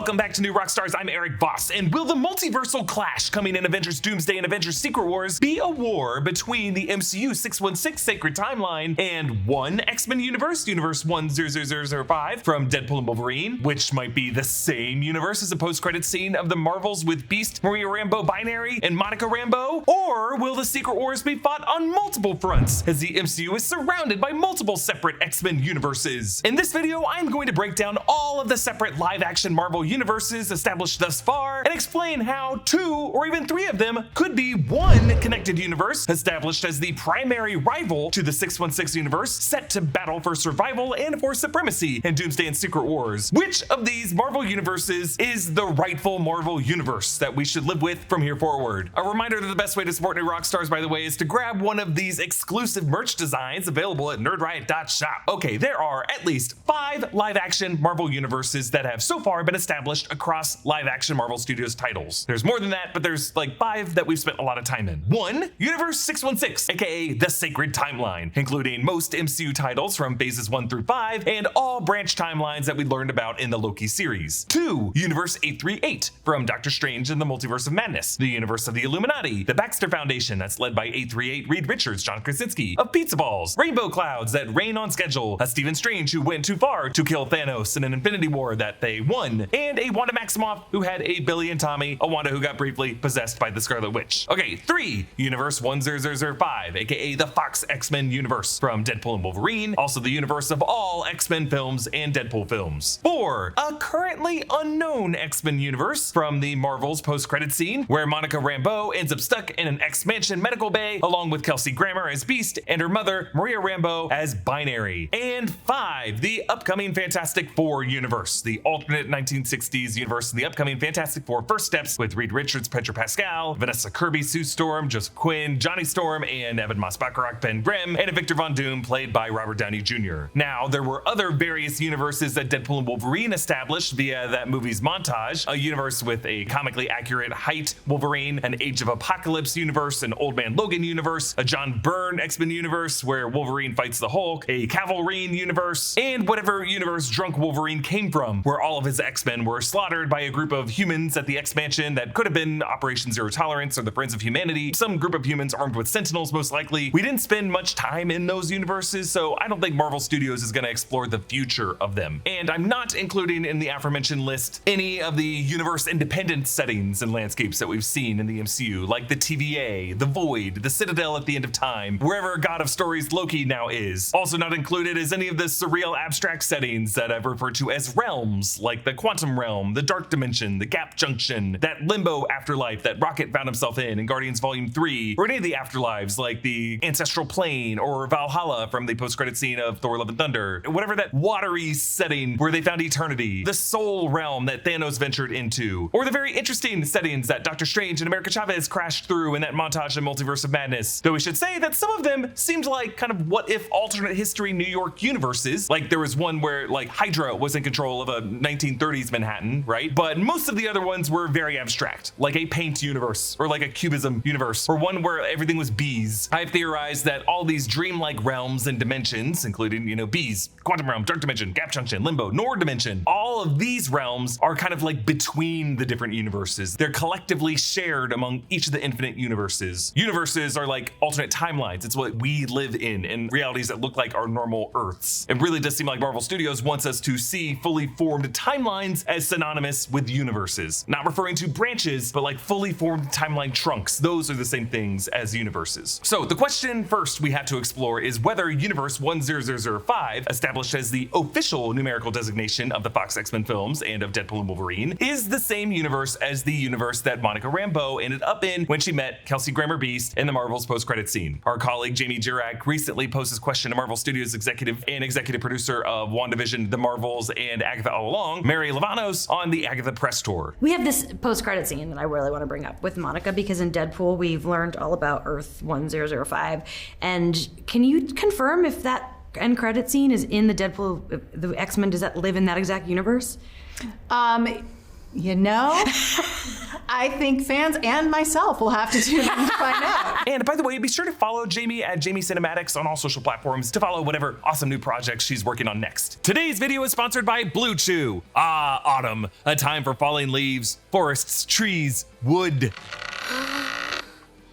Welcome back to New Rockstars. I'm Erik Voss, and will the multiversal clash coming in Avengers Doomsday and Avengers Secret Wars be a war between the MCU 616 Sacred Timeline and one X-Men universe, Universe 100005 from Deadpool and Wolverine, which might be the same universe as a post-credit scene of the Marvels with Beast, Maria Rambeau Binary, and Monica Rambeau? Or will the Secret Wars be fought on multiple fronts as the MCU is surrounded by multiple separate X-Men universes? In this video, I'm going to break down all of the separate live-action Marvel universes established thus far and explain how 2 or even 3 of them could be one connected universe established as the primary rival to the 616 universe, set to battle for survival and for supremacy in Doomsday and Secret Wars. Which of these Marvel universes is the rightful Marvel universe that we should live with from here forward? A reminder that the best way to support New Rockstars, by the way, is to grab one of these exclusive merch designs available at nerdriot.shop. Okay, there are at least 5 live-action Marvel universes that have so far been established across live-action Marvel Studios titles. There's more than that, but there's like 5 that we've spent a lot of time in. 1, Universe 616, aka the Sacred Timeline, including most MCU titles from phases 1 through 5 and all branch timelines that we learned about in the Loki series. 2, Universe 838 from Doctor Strange and the Multiverse of Madness, the universe of the Illuminati, the Baxter Foundation that's led by 838 Reed Richards, John Krasinski, of Pizza Balls, Rainbow Clouds that rain on schedule, a Stephen Strange who went too far to kill Thanos in an Infinity War that they won, and a Wanda Maximoff who had a Billy and Tommy, a Wanda who got briefly possessed by the Scarlet Witch. Okay, 3, Universe 100005, aka the Fox X-Men universe from Deadpool and Wolverine, also the universe of all X-Men films and Deadpool films. 4, a currently unknown X-Men universe from the Marvel's post-credit scene, where Monica Rambeau ends up stuck in an X-Mansion medical bay, along with Kelsey Grammer as Beast and her mother, Maria Rambeau, as Binary. And 5, the upcoming Fantastic Four universe, the alternate 1960s universe in the upcoming Fantastic Four First Steps with Reed Richards, Pedro Pascal, Vanessa Kirby, Sue Storm, Joseph Quinn, Johnny Storm, and Evan Moss-Bacharach, Ben Grimm, and Victor Von Doom, played by Robert Downey Jr. Now, there were other various universes that Deadpool and Wolverine established via that movie's montage, a universe with a comically accurate height Wolverine, an Age of Apocalypse universe, an Old Man Logan universe, a John Byrne X-Men universe where Wolverine fights the Hulk, a Cavalrine universe, and whatever universe Drunk Wolverine came from, where all of his X-Men were slaughtered by a group of humans at the X-Mansion that could have been Operation Zero Tolerance or the Friends of Humanity, some group of humans armed with Sentinels most likely. We didn't spend much time in those universes, so I don't think Marvel Studios is going to explore the future of them. And I'm not including in the aforementioned list any of the universe independent settings and landscapes that we've seen in the MCU, like the TVA, the Void, the Citadel at the End of Time, wherever God of Stories Loki now is. Also not included is any of the surreal abstract settings that I've referred to as realms, like the Quantum Realm, the Dark Dimension, the Gap Junction, that Limbo afterlife that Rocket found himself in Guardians Volume 3, or any of the afterlives like the Ancestral Plane or Valhalla from the post-credit scene of Thor: Love and Thunder, whatever that watery setting where they found eternity, the Soul Realm that Thanos ventured into, or the very interesting settings that Doctor Strange and America Chavez crashed through in that montage in Multiverse of Madness. Though we should say that some of them seemed like kind of what if alternate history New York universes, like there was one where like Hydra was in control of a 1930s Manhattan, right? But most of the other ones were very abstract, like a paint universe or like a cubism universe, or one where everything was bees. I've theorized that all these dreamlike realms and dimensions, including, you know, bees, Quantum Realm, Dark Dimension, Gap Junction, Limbo, Nord Dimension, all of these realms are kind of like between the different universes. They're collectively shared among each of the infinite universes. Universes are like alternate timelines. It's what we live in realities that look like our normal Earths. It really does seem like Marvel Studios wants us to see fully formed timelines as synonymous with universes. Not referring to branches, but like fully formed timeline trunks. Those are the same things as universes. So the question first we have to explore is whether Universe 100005, established as the official numerical designation of the Fox X-Men films and of Deadpool and Wolverine, is the same universe as the universe that Monica Rambeau ended up in when she met Kelsey Grammer Beast in the Marvel's post-credit scene. Our colleague Jamie Jirak recently posed this question to Marvel Studios executive and executive producer of WandaVision, The Marvels, and Agatha All Along, Mary Lavanos, on the Agatha press tour. We have this post-credit scene that I really want to bring up with Monica, because in Deadpool we've learned all about Earth 1005. And can you confirm if that end credit scene is in the Deadpool, the X-Men, does that live in that exact universe? You know, I think fans and myself will have to tune in to find out. And by the way, be sure to follow Jamie at Jamie Cinematics on all social platforms to follow whatever awesome new projects she's working on next. Today's video is sponsored by Blue Chew. Ah, autumn, a time for falling leaves, forests, trees, wood.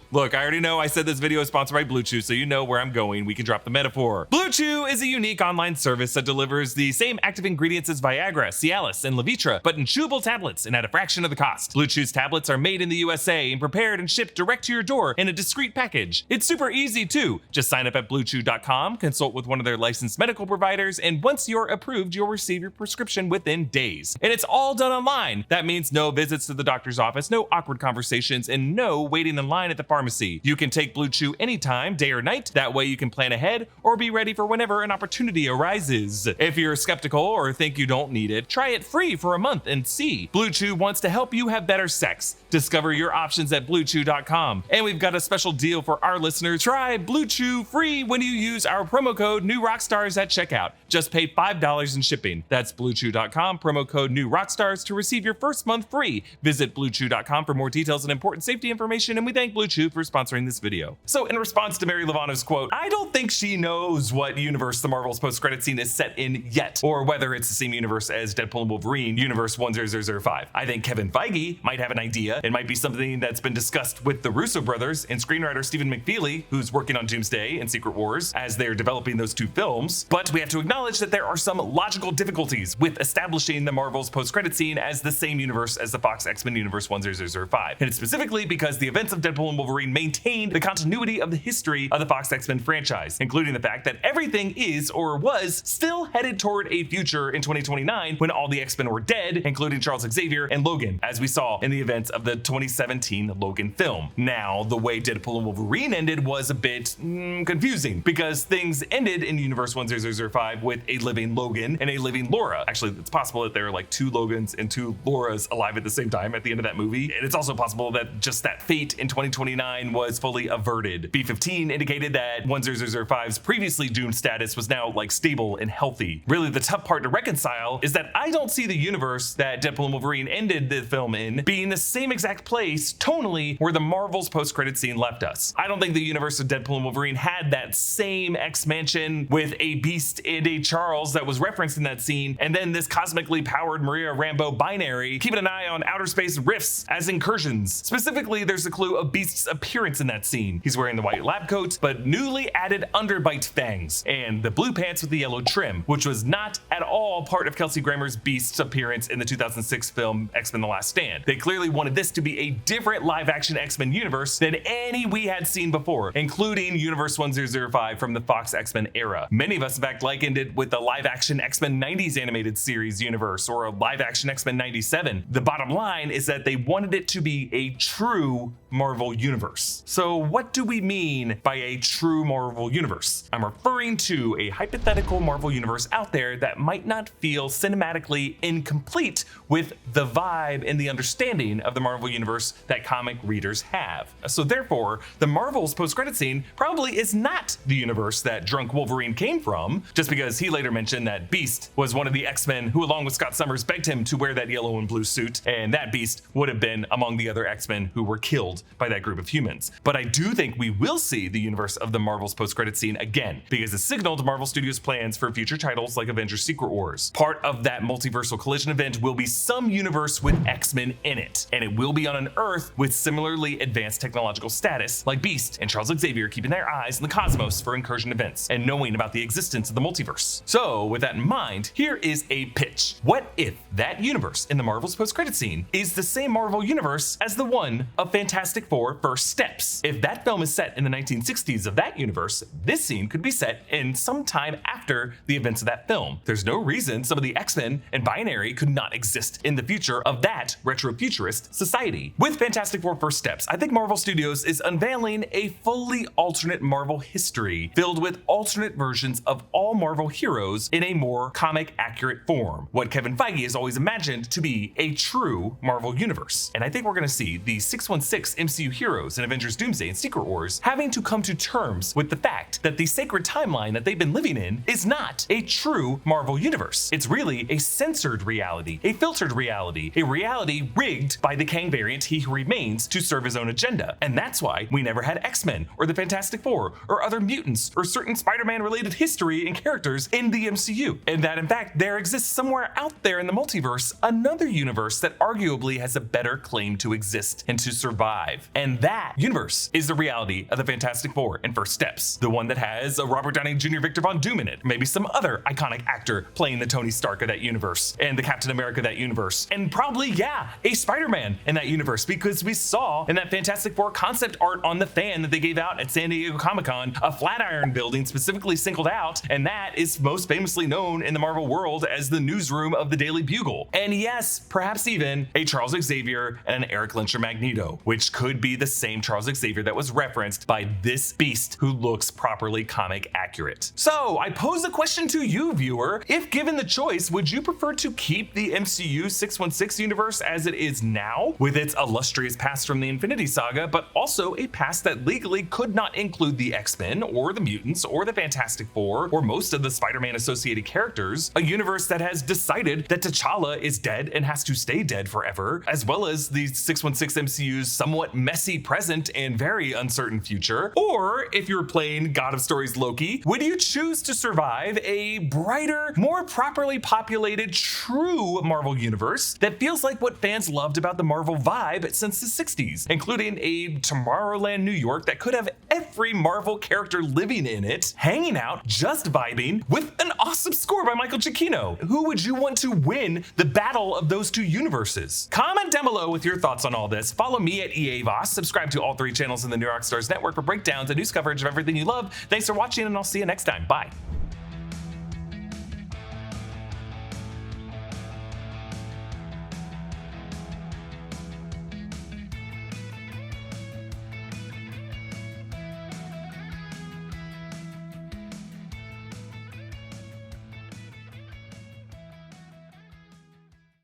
Look, I already know I said this video is sponsored by Blue Chew, so you know where I'm going. We can drop the metaphor. Blue Chew is a unique online service that delivers the same active ingredients as Viagra, Cialis, and Levitra, but in chewable tablets and at a fraction of the cost. Blue Chew's tablets are made in the USA and prepared and shipped direct to your door in a discreet package. It's super easy too. Just sign up at bluechew.com, consult with one of their licensed medical providers, and once you're approved, you'll receive your prescription within days. And it's all done online. That means no visits to the doctor's office, no awkward conversations, and no waiting in line at the pharmacy. You can take Blue Chew anytime, day or night. That way you can plan ahead or be ready for whenever an opportunity arises. If you're skeptical or think you don't need it, try it free for a month and see. Blue Chew wants to help you have better sex. Discover your options at bluechew.com. And we've got a special deal for our listeners. Try Blue Chew free when you use our promo code New Rockstars at checkout. Just pay $5 in shipping. That's bluechew.com, promo code New Rockstars to receive your first month free. Visit bluechew.com for more details and important safety information, and we thank Blue Chew for sponsoring this video. So in response to Mary Lovano's quote, I don't think she knows what universe the Marvel's post-credit scene is set in yet, or whether it's the same universe as Deadpool and Wolverine, Universe 10005. I think Kevin Feige might have an idea. It might be something that's been discussed with the Russo brothers and screenwriter Stephen McFeely, who's working on Doomsday and Secret Wars as they're developing those two films. But we have to acknowledge that there are some logical difficulties with establishing the Marvel's post-credit scene as the same universe as the Fox X-Men Universe 10005. And it's specifically because the events of Deadpool and Wolverine maintained the continuity of the history of the Fox X-Men franchise, including the fact that everything is or was still headed toward a future in 2029 when all the X-Men were dead, including Charles Xavier and Logan, as we saw in the events of the 2017 Logan film. Now, the way Deadpool and Wolverine ended was a bit confusing because things ended in Universe 10005 with a living Logan and a living Laura. Actually, it's possible that there are like two Logans and two Lauras alive at the same time at the end of that movie. And it's also possible that just that fate in 2029 was fully averted. B15 indicated that 10005's previously doomed status was now like stable and healthy. Really, the tough part to reconcile is that I don't see the universe that Deadpool and Wolverine ended the film in being the same exact place tonally where the Marvel's post-credit scene left us. I don't think the universe of Deadpool and Wolverine had that same X-Mansion with a Beast and a Charles that was referenced in that scene, and then this cosmically powered Maria Rambeau binary keeping an eye on outer space rifts as incursions. Specifically, there's a clue of Beast's appearance in that scene. He's wearing the white lab coat, but newly added underbite fangs, and the blue pants with the yellow trim, which was not at all part of Kelsey Grammer's Beast's appearance in the 2006 film X-Men The Last Stand. They clearly wanted this to be a different live-action X-Men universe than any we had seen before, including Universe 1005 from the Fox X-Men era. Many of us, in fact, likened it with the live-action X-Men 90s animated series universe or a live-action X-Men 97. The bottom line is that they wanted it to be a true Marvel universe. So what do we mean by a true Marvel universe? I'm referring to a hypothetical Marvel universe out there that might not feel cinematically incomplete with the vibe and the understanding of the Marvel universe that comic readers have. So therefore, the Marvel's post-credit scene probably is not the universe that Drunk Wolverine came from, just because he later mentioned that Beast was one of the X-Men who, along with Scott Summers, begged him to wear that yellow and blue suit, and that Beast would have been among the other X-Men who were killed by that group of humans. But I do think we will see the universe of the Marvel's post-credit scene again, because it signaled Marvel Studios' plans for future titles like Avengers Secret Wars. Part of that multiversal collision event will be some universe with X-Men in it, and it will be on an Earth with similarly advanced technological status, like Beast and Charles Xavier keeping their eyes in the cosmos for incursion events and knowing about the existence of the multiverse. So with that in mind, here is a pitch. What if that universe in the Marvel's post-credit scene is the same Marvel universe as the one of Fantastic Four First Steps? If that film is set in the 1960s of that universe, this scene could be set in some time after the events of that film. There's no reason some of the X-Men and Binary could not exist in the future of that retro-futurist society. With Fantastic Four First Steps, I think Marvel Studios is unveiling a fully alternate Marvel history filled with alternate versions of all Marvel heroes in a more comic-accurate form, what Kevin Feige has always imagined to be a true Marvel universe. And I think we're going to see the 616 MCU heroes heroes in Avengers Doomsday and Secret Wars having to come to terms with the fact that the sacred timeline that they've been living in is not a true Marvel universe. It's really a censored reality, a filtered reality, a reality rigged by the Kang variant He Who Remains to serve his own agenda. And that's why we never had X-Men or the Fantastic Four or other mutants or certain Spider-Man related history and characters in the MCU. And that in fact there exists somewhere out there in the multiverse another universe that arguably has a better claim to exist and to survive. And that universe is the reality of the Fantastic Four and First Steps, the one that has a Robert Downey Jr. Victor Von Doom in it, maybe some other iconic actor playing the Tony Stark of that universe and the Captain America of that universe, and probably, yeah, a Spider-Man in that universe, because we saw in that Fantastic Four concept art on the fan that they gave out at San Diego Comic-Con a Flatiron building specifically singled out, and that is most famously known in the Marvel world as the newsroom of the Daily Bugle. And yes, perhaps even a Charles Xavier and an Eric Lyncher Magneto, which could be the same Charles Xavier that was referenced by this beast who looks properly comic accurate. So I pose a question to you, viewer. If given the choice, would you prefer to keep the MCU 616 universe as it is now, with its illustrious past from the Infinity Saga, but also a past that legally could not include the X-Men or the mutants or the Fantastic Four or most of the Spider-Man associated characters, a universe that has decided that T'Challa is dead and has to stay dead forever, as well as the 616 MCU's somewhat messy present and very uncertain future? Or if you're playing God of Stories Loki, would you choose to survive a brighter, more properly populated, true Marvel universe that feels like what fans loved about the Marvel vibe since the 60s, including a Tomorrowland New York that could have every Marvel character living in it, hanging out, just vibing, with an awesome score by Michael Giacchino? Who would you want to win the battle of those two universes? Comment down below with your thoughts on all this. Follow me at EA Voss. Subscribe to all 3 channels in the New Rockstars network for breakdowns and news coverage of everything you love. Thanks for watching, and I'll see you next time. Bye.